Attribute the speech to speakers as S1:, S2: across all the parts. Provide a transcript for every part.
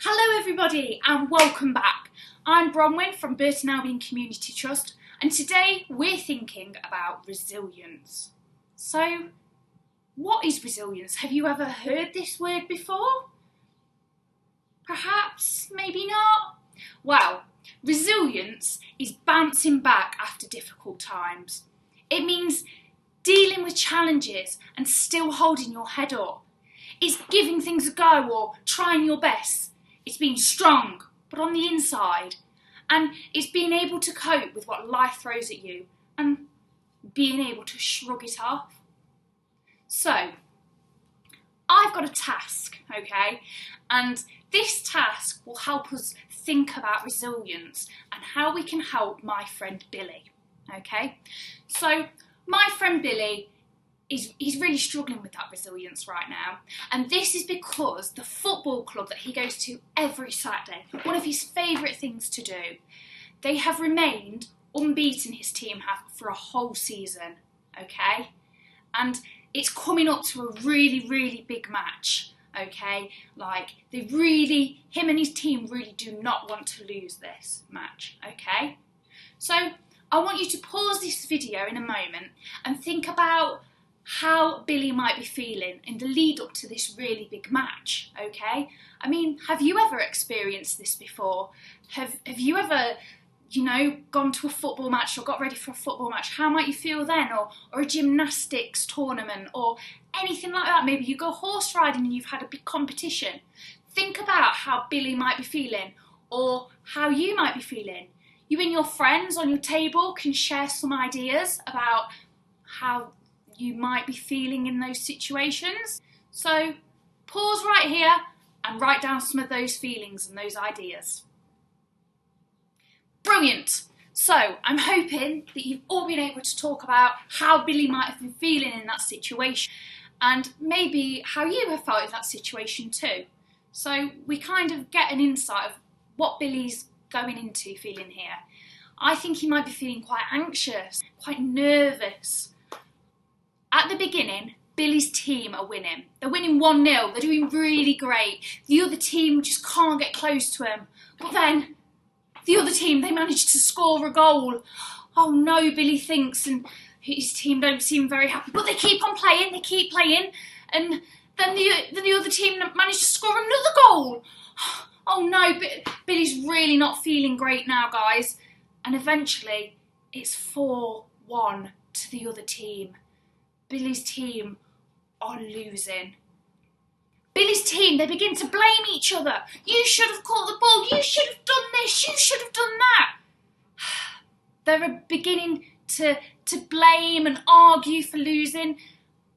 S1: Hello everybody and welcome back. I'm Bronwyn from Burton Albion Community Trust and today we're thinking about resilience. So, what is resilience? Have you ever heard this word before? Perhaps, maybe not. Well, resilience is bouncing back after difficult times. It means dealing with challenges and still holding your head up. It's giving things a go or trying your best. It's being strong, but on the inside. And it's being able to cope with what life throws at you and being able to shrug it off. So, I've got a task, okay? And this task will help us think about resilience and how we can help my friend Billy, okay? So, my friend Billy, he's really struggling with that resilience right now. And this is because the football club that he goes to every Saturday, one of his favourite things to do, they have remained unbeaten, his team have, for a whole season, okay? And it's coming up to a really, really big match, okay? Like, him and his team really do not want to lose this match, okay? So, I want you to pause this video in a moment and think about how Billy might be feeling in the lead up to this really big match, okay? I mean, have you ever experienced this before? Have you ever, gone to a football match or got ready for a football match? How might you feel then? Or a gymnastics tournament or anything like that? Maybe you go horse riding and you've had a big competition. Think about how Billy might be feeling or how you might be feeling. You and your friends on your table can share some ideas about how you might be feeling in those situations. So pause right here and write down some of those feelings and those ideas. Brilliant! So I'm hoping that you've all been able to talk about how Billy might have been feeling in that situation and maybe how you have felt in that situation too. So we kind of get an insight of what Billy's going into feeling here. I think he might be feeling quite anxious, quite nervous. At the beginning, Billy's team are winning. They're winning 1-0. They're doing really great. The other team just can't get close to him. But then, the other team, they managed to score a goal. Oh no, Billy thinks, and his team don't seem very happy. But they keep on playing, and then the other team managed to score another goal. Oh no, Billy's really not feeling great now, guys. And eventually, it's 4-1 to the other team. Billy's team are losing. Billy's team, they begin to blame each other. You should have caught the ball. You should have done this. You should have done that. They're beginning to blame and argue for losing.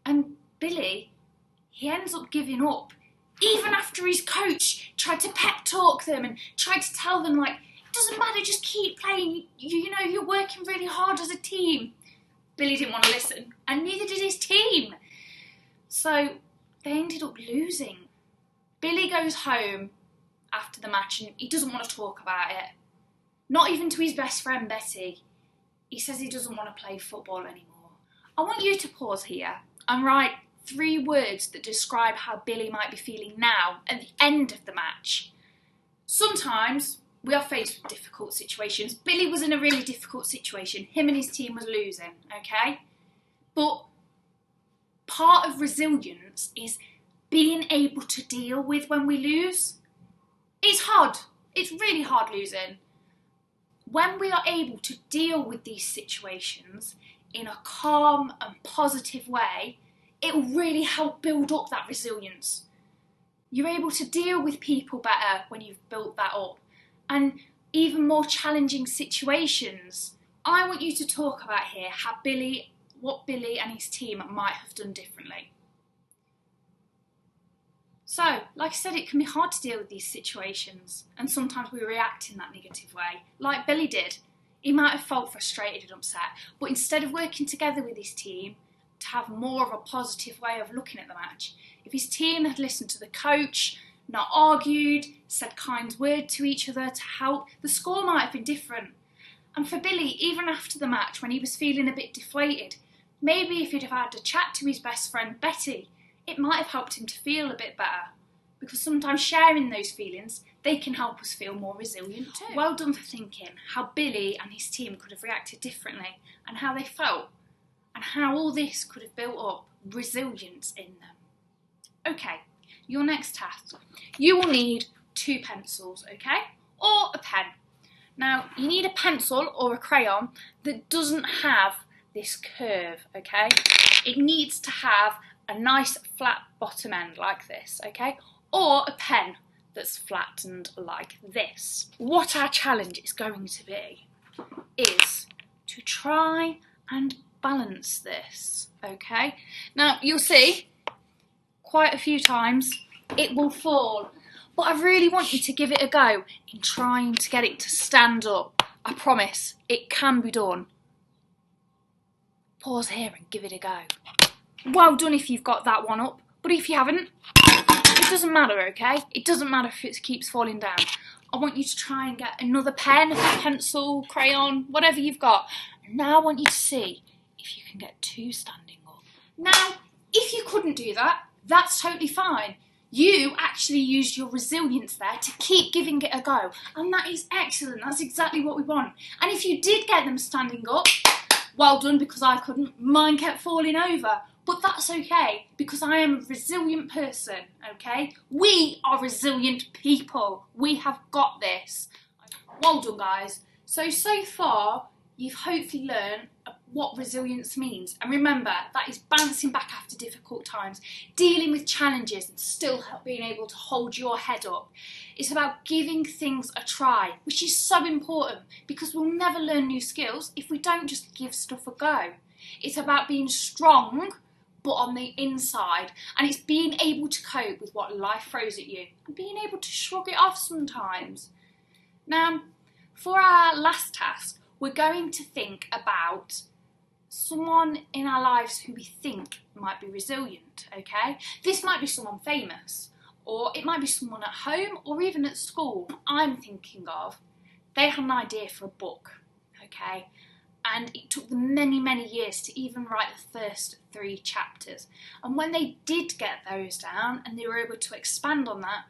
S1: And Billy, he ends up giving up. Even after his coach tried to pep talk them and tried to tell them, like, it doesn't matter, just keep playing. You're working really hard as a team. Billy didn't want to listen, and neither did his team. So they ended up losing. Billy goes home after the match and he doesn't want to talk about it. Not even to his best friend, Betty. He says he doesn't want to play football anymore. I want you to pause here and write 3 words that describe how Billy might be feeling now at the end of the match. Sometimes we are faced with difficult situations. Billy was in a really difficult situation. Him and his team was losing, okay? But part of resilience is being able to deal with when we lose. It's hard. It's really hard losing. When we are able to deal with these situations in a calm and positive way, it will really help build up that resilience. You're able to deal with people better when you've built that up. And even more challenging situations. I want you to talk about here what Billy and his team might have done differently. So, like I said, it can be hard to deal with these situations, and sometimes we react in that negative way, like Billy did. He might have felt frustrated and upset, but instead of working together with his team to have more of a positive way of looking at the match, if his team had listened to the coach, not argued, said kind words to each other to help, the score might have been different. And for Billy, even after the match, when he was feeling a bit deflated, maybe if he'd have had a chat to his best friend Betty, it might have helped him to feel a bit better. because sometimes sharing those feelings, they can help us feel more resilient too. Well done for thinking how Billy and his team could have reacted differently and how they felt and how all this could have built up resilience in them. Okay, your next task. You will need 2 pencils, okay? Or a pen. Now, you need a pencil or a crayon that doesn't have this curve, okay? It needs to have a nice flat bottom end like this, okay? Or a pen that's flattened like this. What our challenge is going to be is to try and balance this, okay? Now, you'll see quite a few times it will fall, but I really want you to give it a go in trying to get it to stand up. I promise, it can be done. Pause here and give it a go. Well done if you've got that one up, but if you haven't, it doesn't matter, okay? It doesn't matter if it keeps falling down. I want you to try and get another pen, pencil, crayon, whatever you've got. And now I want you to see if you can get 2 standing up. Now, if you couldn't do that, that's totally fine. You actually used your resilience there to keep giving it a go. And that is excellent. That's exactly what we want. And if you did get them standing up, well done, because I couldn't. Mine kept falling over. But that's okay, because I am a resilient person, okay? We are resilient people. We have got this. Well done, guys. So far, you've hopefully learned what resilience means. And remember, that is bouncing back after difficult times, dealing with challenges and still being able to hold your head up. It's about giving things a try, which is so important, because we'll never learn new skills if we don't just give stuff a go. It's about being strong, but on the inside, and it's being able to cope with what life throws at you and being able to shrug it off sometimes. Now, for our last task, we're going to think about someone in our lives who we think might be resilient, okay? This might be someone famous, or it might be someone at home, or even at school. I'm thinking of, they had an idea for a book, okay? And it took them many, many years to even write the first 3 chapters. And when they did get those down and they were able to expand on that,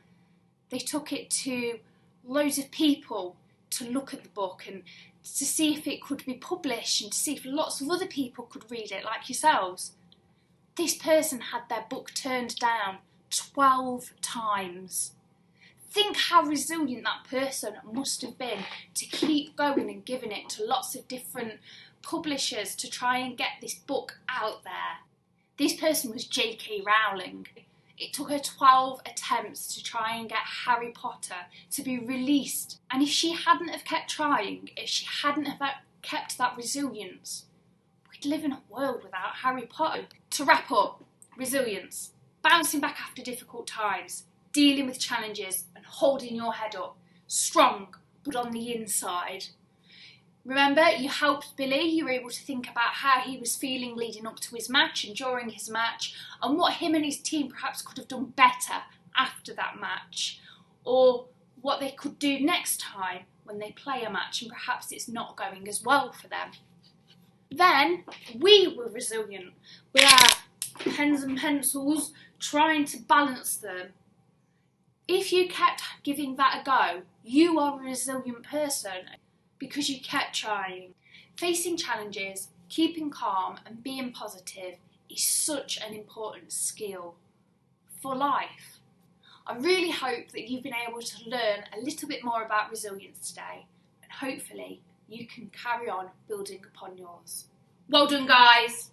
S1: they took it to loads of people to look at the book and to see if it could be published and to see if lots of other people could read it like yourselves. This person had their book turned down 12 times. Think how resilient that person must have been to keep going and giving it to lots of different publishers to try and get this book out there. This person was J.K. Rowling. It took her 12 attempts to try and get Harry Potter to be released. And if she hadn't have kept trying, if she hadn't have kept that resilience, we'd live in a world without Harry Potter. To wrap up, resilience, bouncing back after difficult times, dealing with challenges and holding your head up, strong but on the inside. Remember, you helped Billy. You were able to think about how he was feeling leading up to his match and during his match, and what him and his team perhaps could have done better after that match, or what they could do next time when they play a match and perhaps it's not going as well for them. Then we were resilient with our pens and pencils, trying to balance them. If you kept giving that a go, you are a resilient person because you kept trying. Facing challenges, keeping calm and being positive is such an important skill for life. I really hope that you've been able to learn a little bit more about resilience today, and hopefully you can carry on building upon yours. Well done, guys!